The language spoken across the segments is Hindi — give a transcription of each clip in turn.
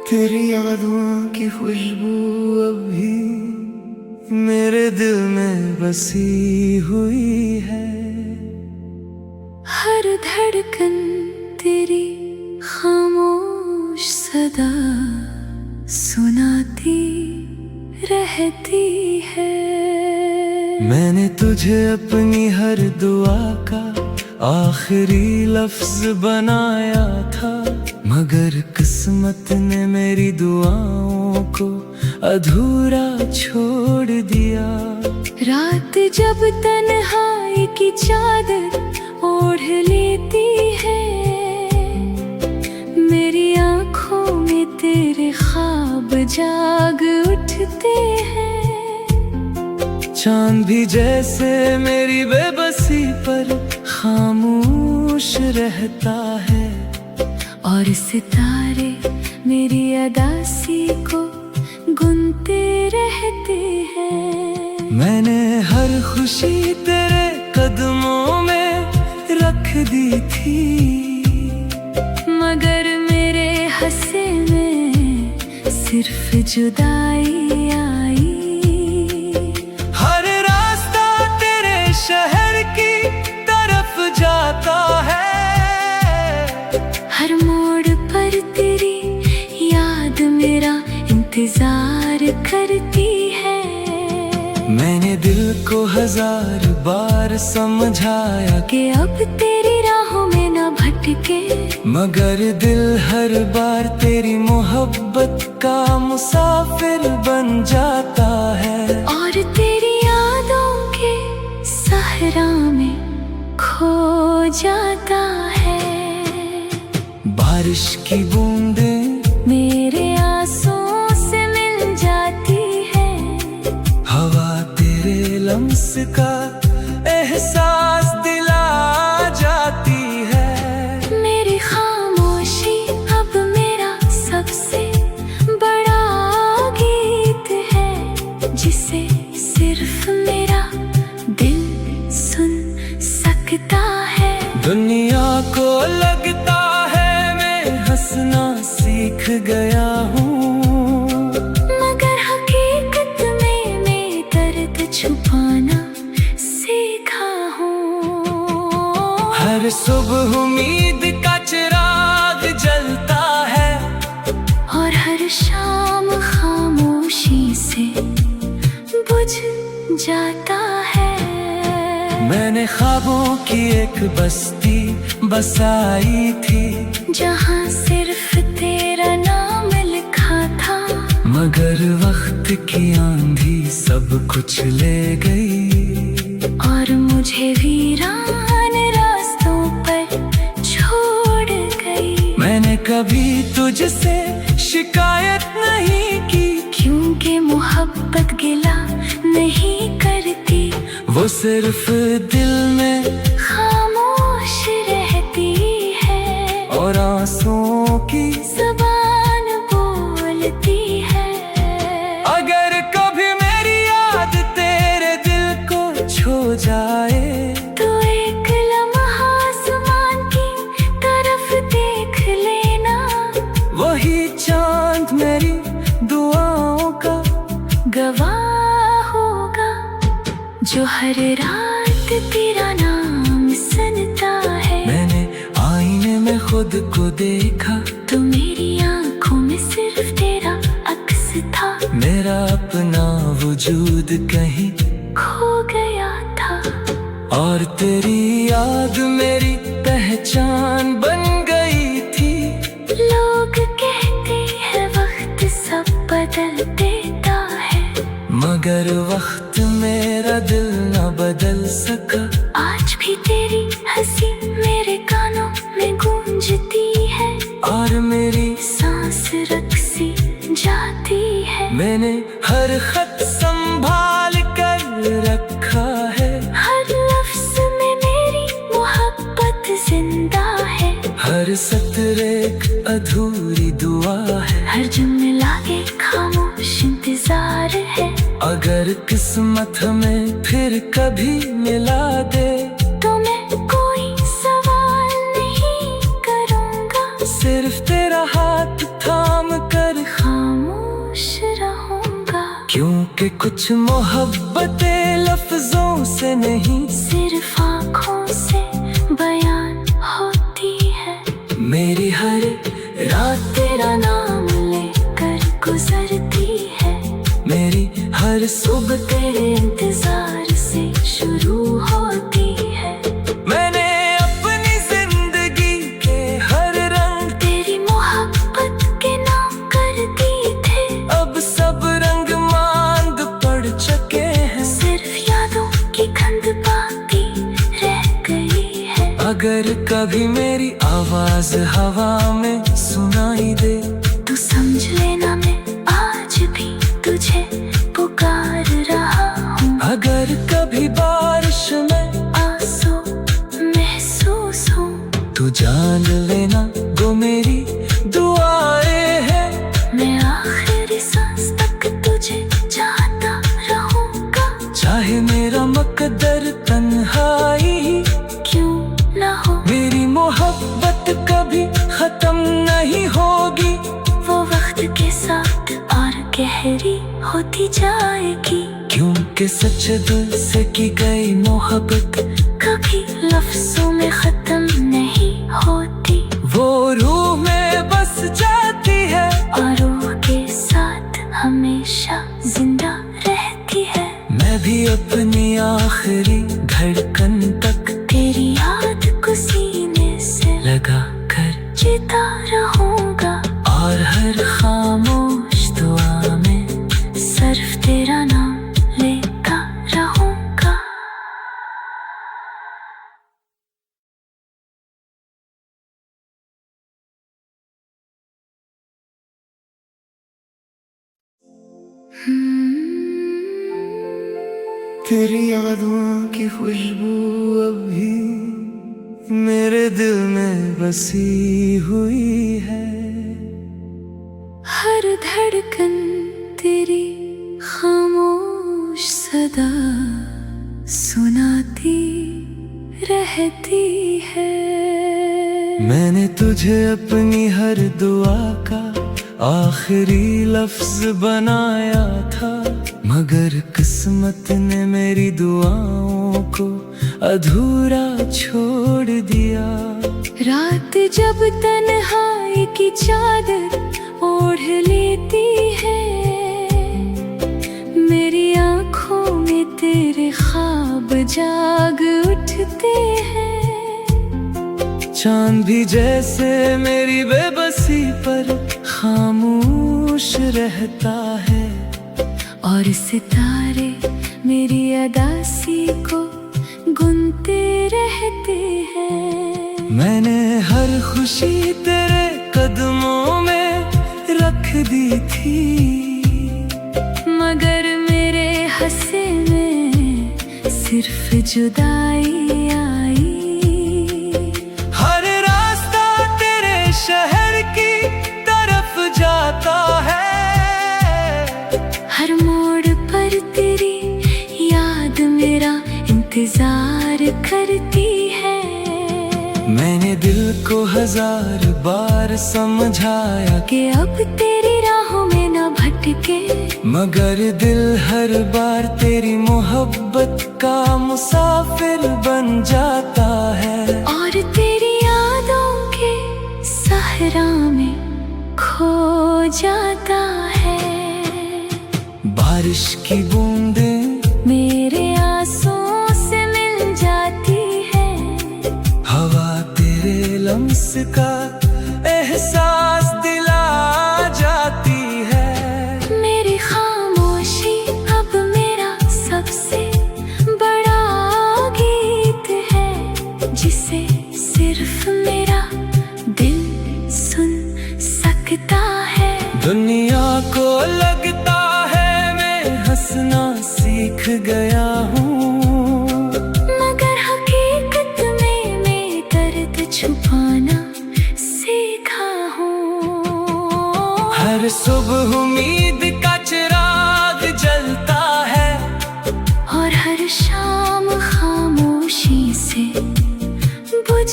तेरी यादों की खुशबू अभी मेरे दिल में बसी हुई है। हर धड़कन तेरी खामोश सदा सुनाती रहती है। मैंने तुझे अपनी हर दुआ का आखिरी लफ्ज बनाया था, मगर किस्मत ने मेरी दुआओं को अधूरा छोड़ दिया। रात जब तन्हाई की चादर ओढ़ लेती है, मेरी आँखों में तेरे ख्वाब जाग उठते हैं। चांद भी जैसे मेरी बेबसी पर खामोश रहता है, और सितारे मेरी अदासी को गुनते रहते हैं। मैंने हर खुशी तेरे कदमों में रख दी थी, मगर मेरे हंसे में सिर्फ जुदाई आई। हर रास्ता तेरे शहर की तरफ जाता है, हर मोड़ पर तेरी याद मेरा इंतजार करती है। मैंने दिल को 1000 बार समझाया कि अब तेरी राहों में न भटके, मगर दिल हर बार तेरी मोहब्बत का मुसाफिर बन जाता है। और तेरी यादों के सहरा में खो जाता है। बारिश की बूंदें मेरे आंसुओं से मिल जाती है, हवा तेरे लम्स का एहसास दिला जाती है। मेरी खामोशी अब मेरा सबसे बड़ा गीत है, जिसे सिर्फ मेरा दिल सुन सकता है। दुनिया को लगता है मैं हंसना सीख गया हूँ, मगर हकीकत में मैं दर्द छुपाना सीखा हूँ। हर सुबह उम्मीद का चिराग जलता है, और हर शाम खामोशी से बुझ जाता है। मैंने ख्वाबों की एक बस्ती बसाई थी, जहाँ सिर्फ तेरा नाम लिखा था, मगर वक्त की आंधी सब कुछ ले गई। और मुझे वीरान रास्तों पर छोड़ गई। मैंने कभी तुझसे शिकायत नहीं की, क्योंकि मोहब्बत गिला नहीं करती, वो सिर्फ दिल में खामोश रहती है, और आंसुओं की ज़बान बोलती है। अगर कभी मेरी याद तेरे दिल को छू जाए, तो एक लम्हा आसमान की तरफ देख लेना, वही चांद मेरी दुआओं का गवाह होगा, जो हर रात तेरा नाम सुनता है। मैंने आईने में खुद को देखा, तो मेरी आंखों में सिर्फ तेरा अक्स था, मेरा अपना वजूद कहीं खो गया था। और तेरी याद मेरी पहचान बन गई थी। लोग कहते हैं वक्त सब बदल देता है, मगर वक्त मेरा दिल न बदल सका। आज भी तेरी हंसी मेरे कानों में गूंजती है, और मेरी सांस रक्सी जाती है। मैंने हर खत संभाल कर रखा है, हर लफ्ज में मेरी मोहब्बत जिंदा है, हर सत्र एक अधूरी दुआ है, हर जुमला एक खामोश इंतजार है। अगर किस्मत हमें फिर कभी मिला दे, तो मैं कोई सवाल नहीं करूँगा, सिर्फ तेरा हाथ थाम कर क्योंकि कुछ मोहब्बतें लफ्जों से नहीं सिर्फ आँखों से बयान होती है। मेरी हर रात तेरा नाम लेकर गुजरती है। मेरी हर सुबह तेरे इंतजार से शुरू होती है। मैंने अपनी जिंदगी के हर रंग तेरी मोहब्बत के नाम कर दिए थे। अब सब रंग मांद पड़ चुके हैं। सिर्फ यादों की गंध बाकी रह गई है। अगर कभी मेरी आवाज हवा में सुनाई दे तू समझ लेना मैं आज भी तुझे पुकार रहा हूँ। अगर कभी बारिश में आंसू महसूस हो तू जान लेना वो मेरी दुआएं हैं। मैं आखिरी सांस तक तुझे चाहता रहूँगा। चाहे मेरा मकदर तन्हाई क्यों ना हो मेरी मोहब्बत कभी खत्म नहीं होगी। वो वक्त के साथ और गहरी होती जाएगी। क्योंकि सच्चे दिल से की गई मोहब्बत कभी लफ्जों में खत्म नहीं होती। वो रूह में बस जाती है और रूह के साथ हमेशा जिंदा रहती है। मैं भी अपनी आखिरी धड़कन तक तेरी याद को सीने से लगा कर जीता रहूंगा। और हर खामोश दुआ में सिर्फ तेरा नाम लेता रहूंगा। तेरी यादों की खुशबू अभी मेरे दिल में बसी हुई है। हर धड़कन तेरी खामोश सदा सुनाती रहती है। मैंने तुझे अपनी हर दुआ का आखिरी लफ्ज बनाया था, मगर किस्मत ने मेरी दुआओं को अधूरा छोड़ दिया। रात जब तन्हाई की चादर ओढ़ लेती है, मेरी आँखों में तेरे ख्वाब जाग उठते हैं। चांद भी जैसे मेरी बेबसी पर खामोश रहता है, और सितारे मेरी अदासी को गुनते रहते हैं। मैंने हर खुशी तेरे कदमों में रख दी थी, मगर मेरे हंसे में सिर्फ जुदाई आई। हर रास्ता तेरे शहर की तरफ जाता है, हर मोड़ पर तेरी याद मेरा इंतजार करती है। मैंने दिल को 1000 बार समझाया कि अब तेरी राहों में न भटके, मगर दिल हर बार तेरी मोहब्बत का मुसाफिर बन जाता है। और तेरी यादों के सहरा में खो जाता है। बारिश की बूंदें मेरे आंसुओं से मिल जाती है, हवा तेरे लम्स का एहसास दिला जाती है। मेरी खामोशी अब मेरा सबसे बड़ा गीत है, जिसे सिर्फ मेरा दिल सुन सकता है। दुनिया को लगता है मैं हंसना सीख गया हूँ, मगर हकीकत में मैं दर्द छुपाना सीखा हूँ। हर सुबह उम्मीद का चिराग जलता है, और हर शाम खामोशी से बुझ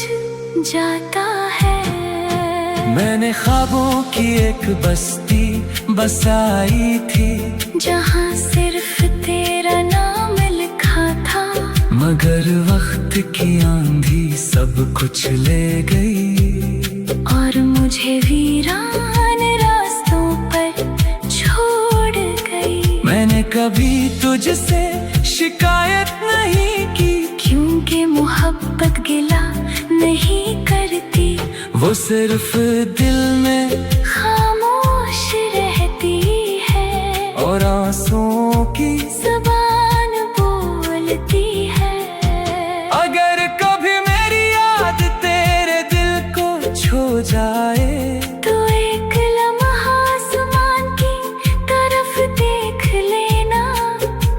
जाता है। मैंने मैंने ख्वाबों की एक बस्ती बसाई थी, जहाँ सिर्फ तेरा नाम लिखा था। मगर वक्त की आंधी सब कुछ ले गई, और मुझे वीरान रास्तों पर छोड़ गई। मैंने कभी तुझसे शिकायत नहीं की, क्योंकि मोहब्बत गिला नहीं करती, वो सिर्फ दिल में खामोश रहती है, और आंसुओं की ज़बान बोलती है। अगर कभी मेरी याद तेरे दिल को छू जाए, तो एक लम्हा आसमान की तरफ देख लेना,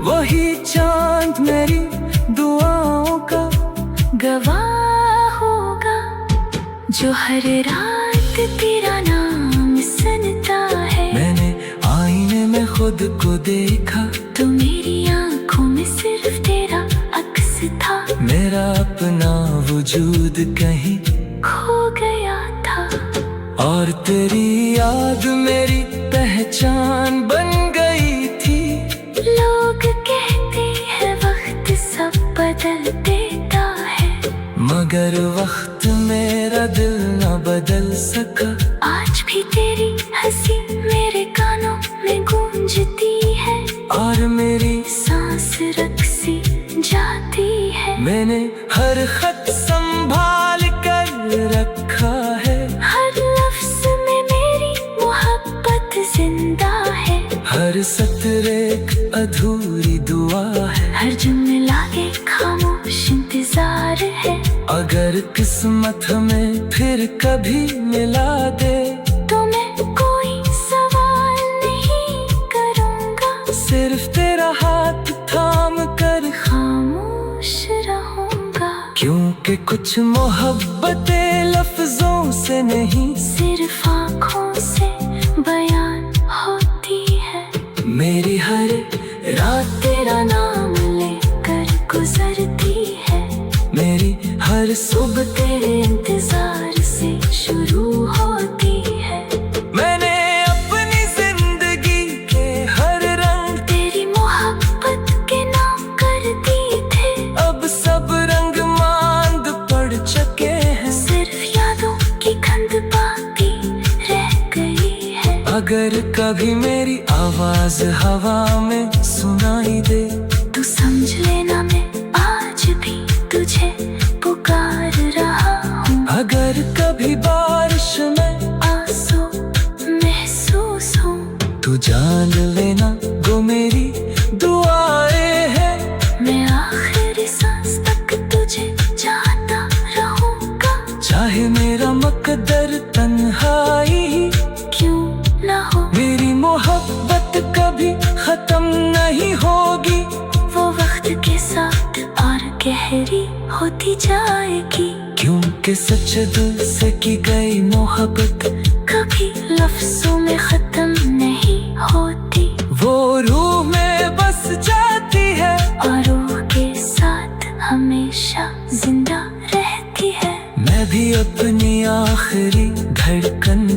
वही चांद मेरी दुआओं का गवाह होगा, जो हर रात तेरा नाम सुनता है। मैंने आईने में खुद को देखा, तो मेरी आंखों में सिर्फ तेरा अक्स था, मेरा अपना वजूद कहीं खो गया था। और तेरी याद मेरी पहचान बन गई थी। लोग कहते हैं वक्त सब बदल देता है, मगर वक्त मेरा दिल न बदल सका। आज भी तेरी हंसी मेरे कानों में गूंजती है, और मेरी सांस रक्सी जाती है। मैंने हर खत संभाल कर रखा है, हर लफ्ज में मेरी मोहब्बत जिंदा है। हर सत्र एक अधूरी दुआ है, हर जुमला के खामोश इंतजार है। अगर किस्मत हमें फिर कभी मिला दे, तो मैं कोई सवाल नहीं करूँगा, सिर्फ तेरा हाथ थाम कर। खामोश रहूँगा, क्योंकि कुछ मोहब्बतें लफ्जों से नहीं, सिर्फ आँखों से बयान होती है। मेरी हर रात तेरा नाम लेकर गुजरती है, मेरी हर सुबह तेरे इंतजार से शुरू होती है। मैंने अपनी जिंदगी के हर रंग तेरी मोहब्बत के नाम कर दिए थे, अब सब रंग मांद पड़ चुके हैं। सिर्फ यादों की गंध बाकी रह गई है। अगर कभी मेरी आवाज हवा में सुनाई दे, तू समझ लेना मैं आज भी तुझे पुकार रहा हूँ। अगर कभी बारिश में आंसू महसूस हो, तू जान लेना वो मेरी दुआएं है। मैं आखिरी सांस तक तुझे चाहता रहूँगा, चाहे मेरा मकदर तन्हाई क्यों ना हो। मेरी मोहब्बत कभी खत्म नहीं होगी, वो वक्त के साथ और गहरी होती जाएगी। क्योंकि सच्चे दिल से की गई मोहब्बत कभी लफ्जों में खत्म नहीं होती, वो रूह में बस जाती है, और रूह के साथ हमेशा जिंदा रहती है। मैं भी अपनी आखिरी धड़कन